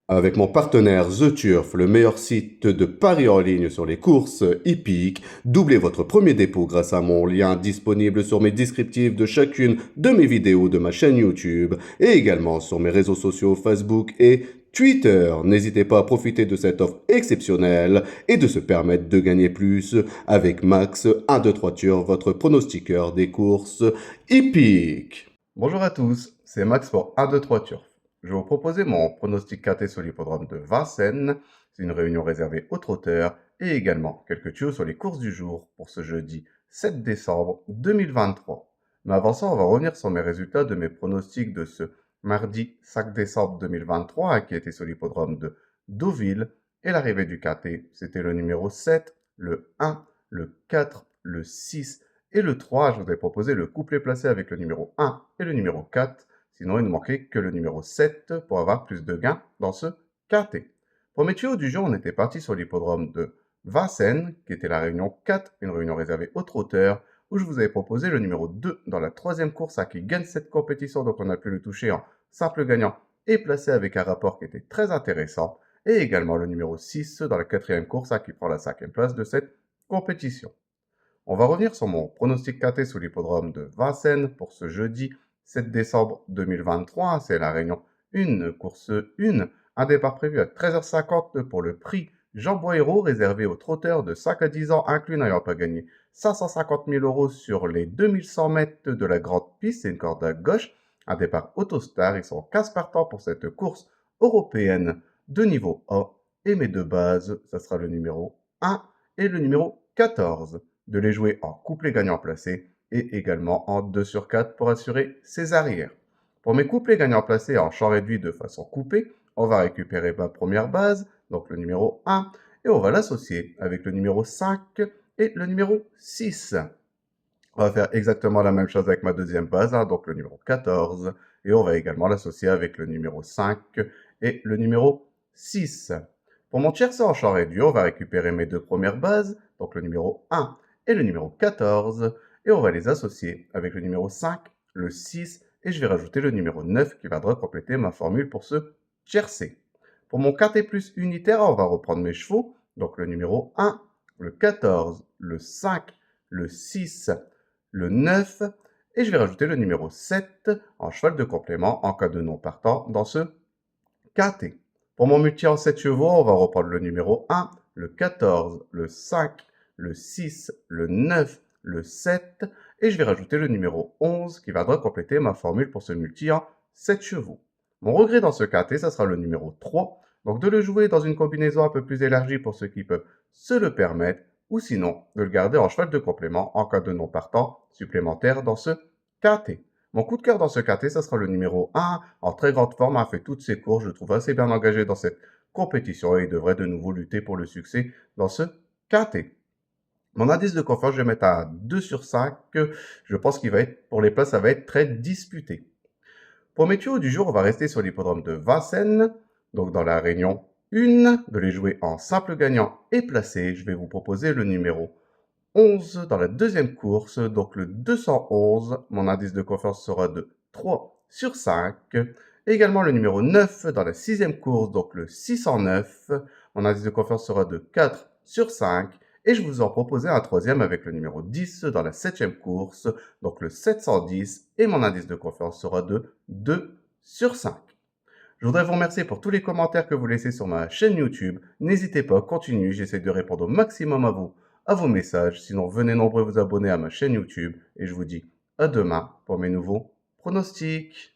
Avec mon partenaire The Turf, le meilleur site de paris en ligne sur les courses hippiques, doublez votre premier dépôt grâce à mon lien disponible sur mes descriptifs de chacune de mes vidéos de ma chaîne YouTube et également sur mes réseaux sociaux Facebook et Twitter. N'hésitez pas à profiter de cette offre exceptionnelle et de se permettre de gagner plus avec Max 123 Turf, votre pronostiqueur des courses hippiques. Bonjour à tous, c'est Max pour 1, 2, 3 Turf. Je vais vous proposer mon pronostic KT sur l'hippodrome de Vincennes. C'est une réunion réservée aux trotteurs et également quelques tuyaux sur les courses du jour pour ce jeudi 7 décembre 2023. Mais avant ça, on va revenir sur mes résultats de mes pronostics de ce mardi 5 décembre 2023 qui était sur l'hippodrome de Deauville. Et l'arrivée du KT, c'était le numéro 7, le 1, le 4, le 6 et le 3, je vous ai proposé le couplet placé avec le numéro 1 et le numéro 4. Sinon, il ne manquait que le numéro 7 pour avoir plus de gains dans ce quintet. Pour mes tuyaux du jour, on était parti sur l'hippodrome de Vincennes, qui était la réunion 4, une réunion réservée aux trotteurs, où je vous avais proposé le numéro 2 dans la troisième course à qui gagne cette compétition, donc on a pu le toucher en simple gagnant et placé avec un rapport qui était très intéressant, et également le numéro 6 dans la quatrième course à qui prend la cinquième place de cette compétition. On va revenir sur mon pronostic KT sous l'hippodrome de Vincennes pour ce jeudi 7 décembre 2023. C'est la réunion 1, course 1. Un départ prévu à 13h50 pour le prix Jean Boireau, réservé aux trotteurs de 5 à 10 ans, inclus n'ayant pas gagné 550 000 euros sur les 2100 mètres de la grande piste. C'est une corde à gauche. Un départ Autostar. Ils sont 15 partants pour cette course européenne de niveau A. Et mes deux bases, ça sera le numéro 1 et le numéro 14. De les jouer en couplet gagnant placé et également en 2 sur 4 pour assurer ses arrières. Pour mes couplets gagnants placés en champ réduit de façon coupée, on va récupérer ma première base, donc le numéro 1, et on va l'associer avec le numéro 5 et le numéro 6. On va faire exactement la même chose avec ma deuxième base, donc le numéro 14, et on va également l'associer avec le numéro 5 et le numéro 6. Pour mon tiercé en champ réduit, on va récupérer mes deux premières bases, donc le numéro 1 et le numéro 14, et on va les associer avec le numéro 5, le 6, et je vais rajouter le numéro 9 qui viendra compléter ma formule pour ce tiercé. Pour mon quintet plus unitaire, on va reprendre mes chevaux, donc le numéro 1, le 14, le 5, le 6, le 9, et je vais rajouter le numéro 7 en cheval de complément en cas de non partant dans ce quintet. Pour mon multi en 7 chevaux, on va reprendre le numéro 1, le 14, le 5, le 6, le 9, le 7, et je vais rajouter le numéro 11 qui viendra compléter ma formule pour ce multi en 7 chevaux. Mon regret dans ce quintet, ça sera le numéro 3, donc de le jouer dans une combinaison un peu plus élargie pour ceux qui peuvent se le permettre, ou sinon de le garder en cheval de complément en cas de non partant supplémentaire dans ce quintet. Mon coup de cœur dans ce quintet, ça sera le numéro 1, en très grande forme, a fait toutes ses courses, je le trouve assez bien engagé dans cette compétition et il devrait de nouveau lutter pour le succès dans ce quintet. Mon indice de confiance, je vais mettre à 2 sur 5, je pense qu'il va être, pour les places, ça va être très disputé. Pour mes tuyaux du jour, on va rester sur l'hippodrome de Vincennes, donc dans la réunion 1, de les jouer en simple gagnant et placé, je vais vous proposer le numéro 11 dans la deuxième course, donc le 211. Mon indice de confiance sera de 3 sur 5. Et également le numéro 9 dans la sixième course, donc le 609. Mon indice de confiance sera de 4 sur 5. Et je vous en proposais un troisième avec le numéro 10 dans la septième course, donc le 710. Et mon indice de confiance sera de 2 sur 5. Je voudrais vous remercier pour tous les commentaires que vous laissez sur ma chaîne YouTube. N'hésitez pas, continuez, j'essaie de répondre au maximum à vos messages. Sinon, venez nombreux vous abonner à ma chaîne YouTube et je vous dis à demain pour mes nouveaux pronostics.